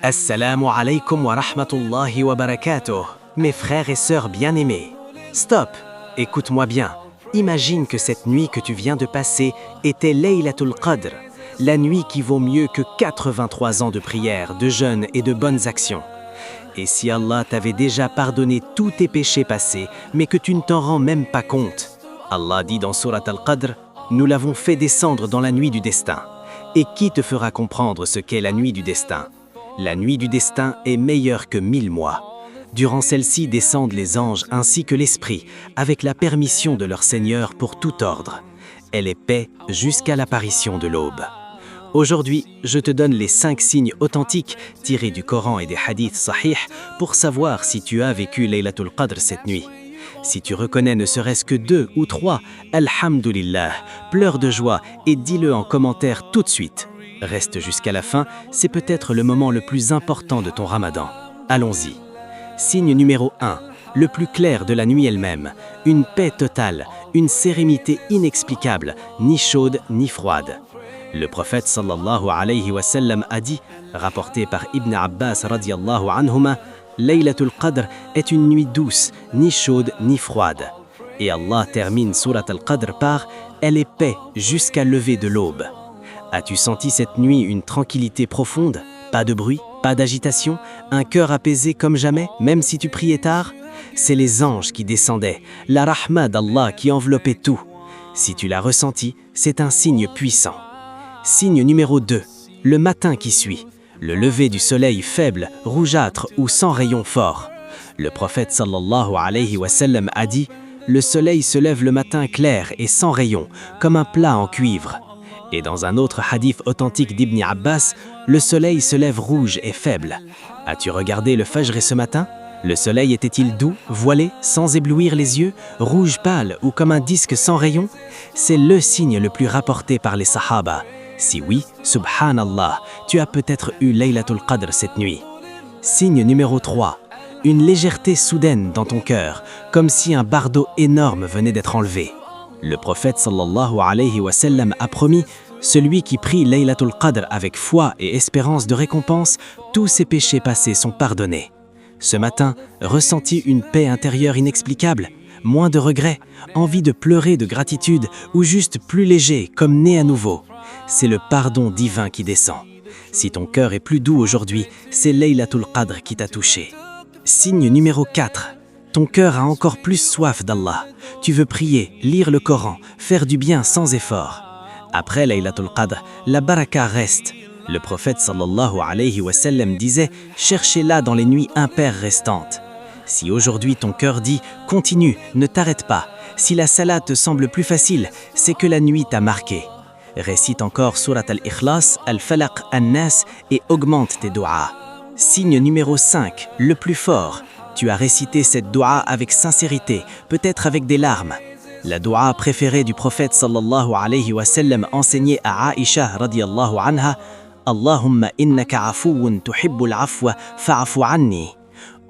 Assalamu alaikum wa rahmatullahi wa barakatuh, mes frères et sœurs bien-aimés. Stop, écoute-moi bien. Imagine que cette nuit que tu viens de passer était Laylatul Qadr, la nuit qui vaut mieux que 83 ans de prière, de jeûne et de bonnes actions. Et si Allah t'avait déjà pardonné tous tes péchés passés, mais que tu ne t'en rends même pas compte. Allah dit dans Surat Al-Qadr, « Nous l'avons fait descendre dans la nuit du destin. » Et qui te fera comprendre ce qu'est la nuit du destin? La nuit du destin est meilleure que 1000 mois. Durant celle-ci descendent les anges ainsi que l'esprit, avec la permission de leur Seigneur pour tout ordre. Elle est paix jusqu'à l'apparition de l'aube. Aujourd'hui, je te donne les 5 signes authentiques tirés du Coran et des hadiths sahih pour savoir si tu as vécu Laylatul Qadr cette nuit. Si tu reconnais ne serait-ce que 2 ou 3, Alhamdulillah, pleure de joie et dis-le en commentaire tout de suite. Reste jusqu'à la fin, c'est peut-être le moment le plus important de ton ramadan. Allons-y. Signe numéro 1, le plus clair de la nuit elle-même, une paix totale, une sérénité inexplicable, ni chaude ni froide. Le prophète sallallahu alayhi wa sallam a dit, rapporté par Ibn Abbas radiyallahu anhuma, Laylatul Qadr est une nuit douce, ni chaude ni froide. Et Allah termine Surat Al-Qadr par « Elle est paix jusqu'à lever de l'aube ». As-tu senti cette nuit une tranquillité profonde? Pas de bruit, pas d'agitation, un cœur apaisé comme jamais, même si tu priais tard? C'est les anges qui descendaient, la rahma d'Allah qui enveloppait tout. Si tu l'as ressenti, c'est un signe puissant. Signe numéro 2, le matin qui suit. Le lever du soleil faible, rougeâtre ou sans rayon fort. Le prophète sallallahu alayhi wa sallam a dit « Le soleil se lève le matin clair et sans rayon, comme un plat en cuivre. » Et dans un autre hadith authentique d'Ibn Abbas, le soleil se lève rouge et faible. As-tu regardé le Fajr ce matin? Le soleil était-il doux, voilé, sans éblouir les yeux, rouge pâle ou comme un disque sans rayon? C'est le signe le plus rapporté par les Sahaba. Si oui, subhanallah, tu as peut-être eu Laylatul Qadr cette nuit. Signe numéro 3, une légèreté soudaine dans ton cœur, comme si un bardeau énorme venait d'être enlevé. Le prophète sallallahu alayhi wa sallam a promis « Celui qui prie Laylatul Qadr avec foi et espérance de récompense, tous ses péchés passés sont pardonnés. » Ce matin, ressentis une paix intérieure inexplicable, moins de regrets, envie de pleurer de gratitude ou juste plus léger, comme né à nouveau. C'est le pardon divin qui descend. Si ton cœur est plus doux aujourd'hui, c'est Laylatul Qadr qui t'a touché. Signe numéro 4. Ton cœur a encore plus soif d'Allah. Tu veux prier, lire le Coran, faire du bien sans effort. Après Laylatul Qadr, la baraka reste. Le prophète sallallahu alayhi wa sallam disait « Cherchez-la dans les nuits impaires restantes ». Si aujourd'hui ton cœur dit « Continue, ne t'arrête pas », si la salat te semble plus facile, c'est que la nuit t'a marqué. Récite encore Surat Al-Ikhlas, Al-Falaq, An-Nas et augmente tes doigts. Signe numéro 5, le plus fort. Tu as récité cette doua avec sincérité, peut-être avec des larmes. La doua préférée du prophète sallallahu alayhi wa sallam enseignée à Aïcha radiyallahu anha, Allahumma innaka afouun tuhibbul afwa fa'afu anni.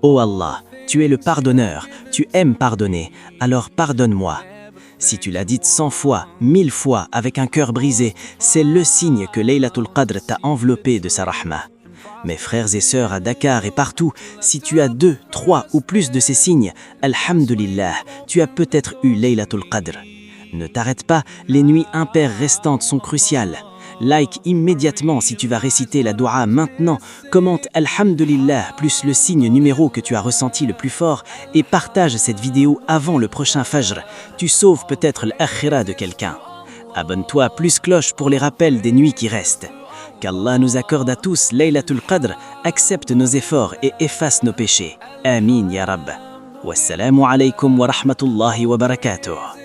Oh Allah, tu es le pardonneur, tu aimes pardonner, alors pardonne-moi. Si tu l'as dite 100 fois, 1000 fois avec un cœur brisé, c'est le signe que Laylatul Qadr t'a enveloppé de sa rahma. Mes frères et sœurs à Dakar et partout, si tu as 2, 3 ou plus de ces signes, alhamdulillah, tu as peut-être eu Laylatul Qadr. Ne t'arrête pas, les nuits impaires restantes sont cruciales. Like immédiatement si tu vas réciter la doua maintenant, commente alhamdulillah plus le signe numéro que tu as ressenti le plus fort et partage cette vidéo avant le prochain Fajr. Tu sauves peut-être l'akhira de quelqu'un. Abonne-toi plus cloche pour les rappels des nuits qui restent. Qu'Allah nous accorde à tous Laylatul Qadr, accepte nos efforts et efface nos péchés. Amin ya Rabb. Wassalamu alaykum wa rahmatullahi wa barakatuh.